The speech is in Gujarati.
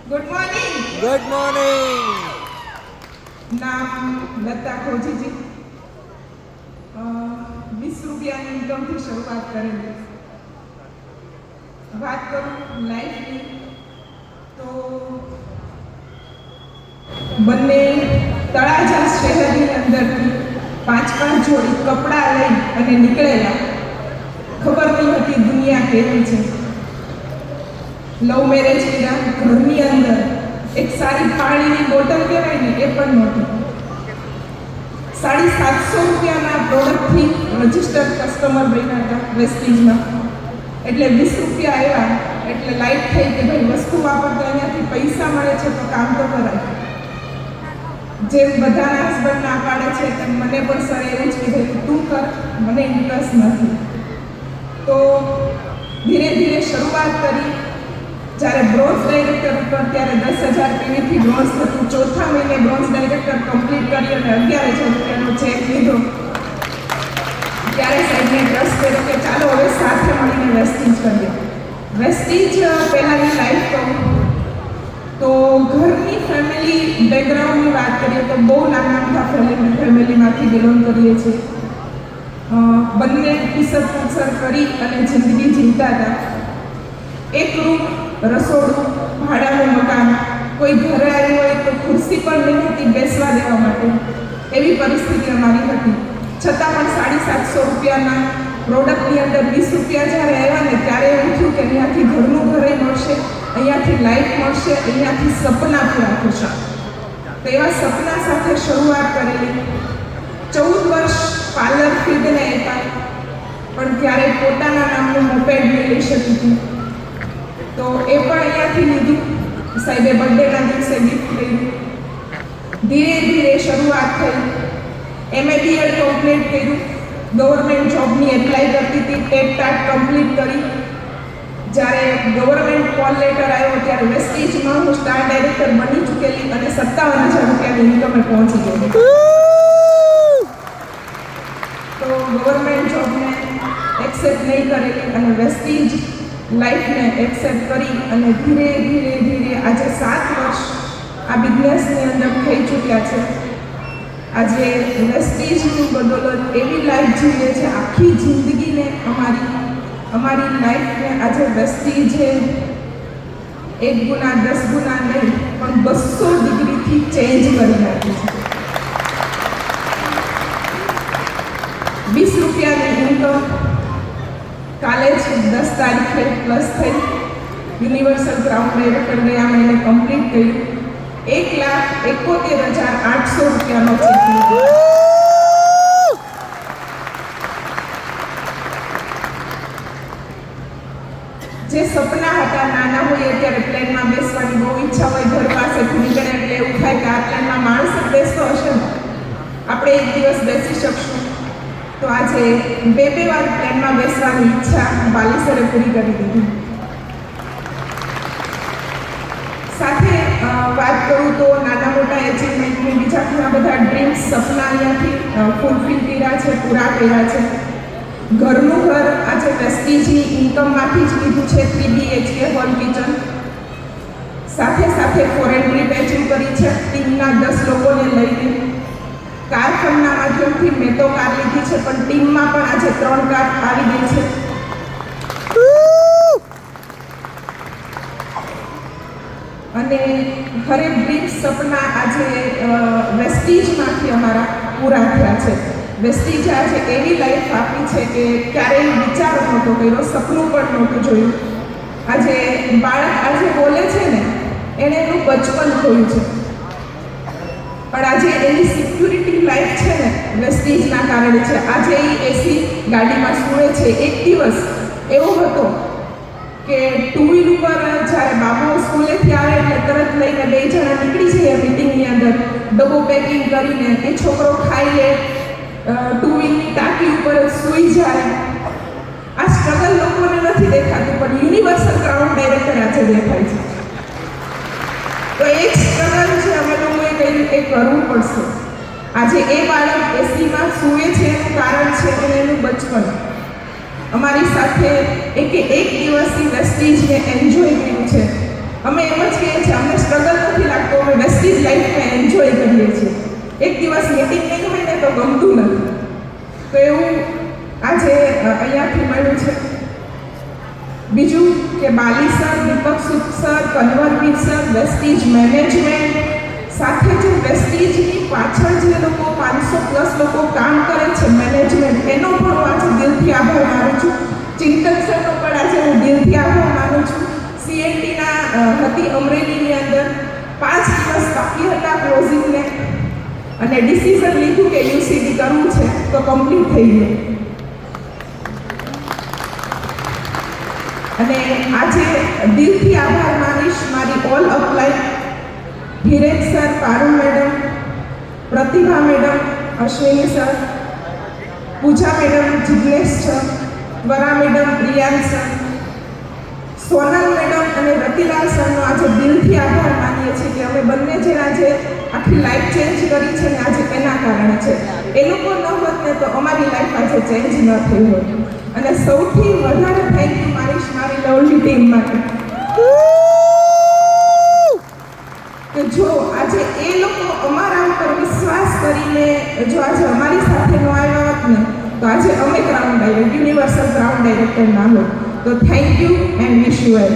Good morning. Good morning. નામ લતા ખોજીજી. 20 રૂપિયાની ઇન્કમથી શરૂઆત કરેલી. વાત કરું લાઈફની તો બંને તળાજા શહેરની અંદરથી 5 જોડી કપડાં લઈ અને નીકળેલા. ખબર નહીં હતી દુનિયા કેવી છે. લવ મેરેજ કર્યા. ઘરની અંદર એક સારી પાણીની બોટલ કહેવાય ને એ પણ નહોતી. 750 રૂપિયાના પ્રોડક્ટથી રજિસ્ટર્ડ કસ્ટમર બન્યા હતા વેસ્ટીજમાં. એટલે 20 રૂપિયા આવ્યા એટલે લાઈટ થઈ કે ભાઈ વસ્તુ વાપરતા અહીંયાથી પૈસા મળે છે તો કામ તો કરાય. જેમ બધાના હસબન્ડ ના પાડે છે તેમ મને પણ સર એવું જ કીધું તું કર, મને ઇન્ટરેસ્ટ નથી. તો ધીરે ધીરે શરૂઆત કરી. જ્યારે બ્રોન્ઝ ડાયરેક્ટર ઉપર ત્યારે 10,000 પીવીથી બ્રોન્ઝ થતું. ચોથા મહિને બ્રોન્ઝ ડાયરેક્ટર કમ્પ્લીટ કરી અને 11,000 રૂપિયાનો ચેક લીધો. ત્યારે સાહેબને ટ્રસ્ટ કર્યો કે ચાલો હવે સાથે મળીને વેસ્ટીજ કરીએ. વેસ્ટીજ પહેલાંની લાઈફ કહું તો ઘરની ફેમિલી બેકગ્રાઉન્ડની વાત કરીએ તો બહુ નાના ફેમિલીમાંથી બિલોંગ કરીએ છીએ. બંને કિસ્સર કરી અને જિંદગી જીવતા હતા. એક રૂમ, રસોડું, ભાડાનું મકાન. કોઈ ઘરે આવ્યું હોય તો ખુરશી પણ નહીં હતી બેસવા દેવા માટે. એવી પરિસ્થિતિ અમારી હતી. છતાં પણ 750 રૂપિયાના પ્રોડક્ટની અંદર 20 રૂપિયા જ્યારે આવ્યા ને ત્યારે એવું થયું કે અહીંયાથી ઘરનું ઘરે મળશે, અહીંયાથી લાઈફ મળશે, અહીંયાથી સપના પૂરા થશે. તો એવા સપના સાથે શરૂઆત કરેલી. 14 વર્ષ પાર્લર ફિલ્ડને આપ્યા પણ ત્યારે પોતાના નામનું મોપેડ નહીં લઈ શકી હતી. તો એ પણ અહીંયાથી લીધું. સાહેબે બર્થડેના દિવસે ગિફ્ટ કર્યું. ધીરે ધીરે શરૂઆત થઈ. MA-BEd કમ્પ્લીટ કર્યું. ગવર્મેન્ટ જોબની એપ્લાય કરતી હતી. ટેટ ટાટ કમ્પ્લીટ કરી. જ્યારે ગવર્મેન્ટ કોલ લેટર આવ્યો ત્યારે વેસ્ટીજમાં હું સ્ટાર ડાયરેક્ટર બની ચૂકેલી અને 57,000 રૂપિયાની ઇન્કમે પહોંચી ગઈ. તો ગવર્મેન્ટ જોબને એક્સેપ્ટ નહીં કરેલી અને વેસ્ટીજ લાઈફને એક્સેપ્ટ કરી અને ધીરે ધીરે ધીરે આજે 7 વર્ષ આ બિઝનેસની અંદર થઈ ચૂક્યા છે. આજે વેસ્ટીજની બદોલત એવી લાઈફ જીવીએ છે. આખી જિંદગીને અમારી લાઈફને આજે વેસ્ટીજે 1 ગુના 10 ગુના નહીં પણ 200 ડિગ્રીથી ચેન્જ કરી નાખી છે. 20 રૂપિયાની ઇન્કમ કાલે જ 10 તારીખે પ્લસ થઈ. યુનિવર્સલ ક્રાઉન ડાયરેક્ટર ગયા મહિને કમ્પ્લીટ કર્યું. 1,71,800 રૂપિયાનો ચેક લીધો. જે સપના હતા નાના હોય ત્યારે પ્લેનમાં બેસવાની બહુ ઈચ્છા હોય, ઘર પાસેથી નીકળે એટલે એવું થાય કે આ પ્લેનમાં માણસ જ બેસતો હશે ને, આપણે એક દિવસ બેસી શકશું. તો આજે 2 વાર પ્લેનમાં બેસવાની ઈચ્છા બાલેશ્વરે પૂરી કરી દીધી. સાથે વાત કરું તો નાના મોટા એચિવમેન્ટની બીજા ઘણા બધા ડ્રીમ્સ, સપના અહીંયાથી ફૂલફિલ કર્યા છે, પૂરા કર્યા છે. ઘરનું ઘર આજે વેસ્ટીજની ઇન્કમમાંથી જ લીધું છે. 3 BHK હોલ કિચન. સાથે સાથે ફોરેન ટ્રીપ એચિવ કરી છે ટીમના 10 લોકોને લઈને. કાર ફંડના માધ્યમથી મેં તો કાર લીધી છે પણ ટીમમાં પણ આજે 3 કાર આવી ગઈ છે. અને હરેક ડ્રીમ સપના આજે વેસ્ટીજમાંથી અમારા પૂરા થયા છે. વેસ્ટીજ આજે એવી લાઈફ આપી છે કે ક્યારેય વિચાર નહોતો કર્યો, સપનું પણ નહોતું જોયું. આજે બાળક આજે બોલે છે ને એણે એનું બચપન ખોયું છે પણ આજે એની સિક્યુરિટી લાઈફ છે ને વેસ્ટીજના કારણે છે. આજે એ એસી ગાડીમાં સૂવે છે. એક દિવસ એવો હતો કે 2 વ્હીલ ઉપર જ્યારે બાબુ સ્કૂલેથી આવે એટલે તરત લઈને 2 જણા નીકળી જઈએ મિટિંગની અંદર. ડબ્બો પેકિંગ કરીને એ છોકરો ખાઈ લે, 2 વ્હીલની ટાંકી ઉપર સૂઈ જાય. આ સ્ટ્રગલ લોકોને નથી દેખાતું પણ યુનિવર્સલ ક્રાઉન ડાયરેક્ટર આજે દેખાય છે. તો એ જ સ્ટ્રગલ છે અમે લોકોએ કહ્યું કે કરવું પડશે. આજે એ બાળક એસીમાં સૂવે છે એનું કારણ છે અને એનું બચપન. અમારી સાથે એક દિવસની વેસ્ટીજને એન્જોય કર્યું છે. અમે એમ જ કહીએ છીએ, અમને સ્ટ્રગલ નથી લાગતો, અમે વેસ્ટીજ લાઈફને એન્જોય કરીએ છીએ. એક દિવસ મીટિંગ નહીં હોય ને તો ગમતું નથી. તો એવું આજે અહીંયાથી મળ્યું છે. બીજું કે બાલી સર, દીપક સુદ સર, કન્વરવીર સર, વેસ્ટીજ મેનેજમેન્ટ, સાથે જે વેસ્ટીજની પાછળ જે લોકો 500+ લોકો કામ કરે છે મેનેજમેન્ટ, એનો પણ હું આજે દિલથી આભાર માનું છું. ચિંતન સરનો પણ આજે હું દિલથી આભાર માનું છું. CNTના હતી અમરેલીની અંદર 5 દિવસ બાકી હતા ક્લોઝિંગને, અને ડિસિઝન લીધું કે UCD કરવું છે તો કમ્પ્લીટ થઈ ગયું. અને આજે દિલથી આભાર માનીશ મારી all upline Dheeraj sir, Parul madam, Pratibha madam, Ashwini sir, Pooja madam, Jignesh sir, Vara madam, Priyank sir, Sonal madam અને રતિલાલ સરનો આજે દિલથી આભાર માનીએ છીએ કે અમે બંને જે આજે આખી લાઈફ ચેન્જ કરી છે ને આજે એના કારણે છે. એ લોકો ન હોત ને તો અમારી લાઈફ આજે ચેન્જ ન થઈ હોત. અને સૌથી વધારે થેન્ક યુ મારીશ મારી લવલી ટીમ માટે કે જો આજે એ લોકો અમારા ઉપર વિશ્વાસ કરીને જો આજે અમારી સાથે ન આવ્યા હોત ને તો આજે અમે ground director, universal ground director ના હોત. તો thank you and wish you well.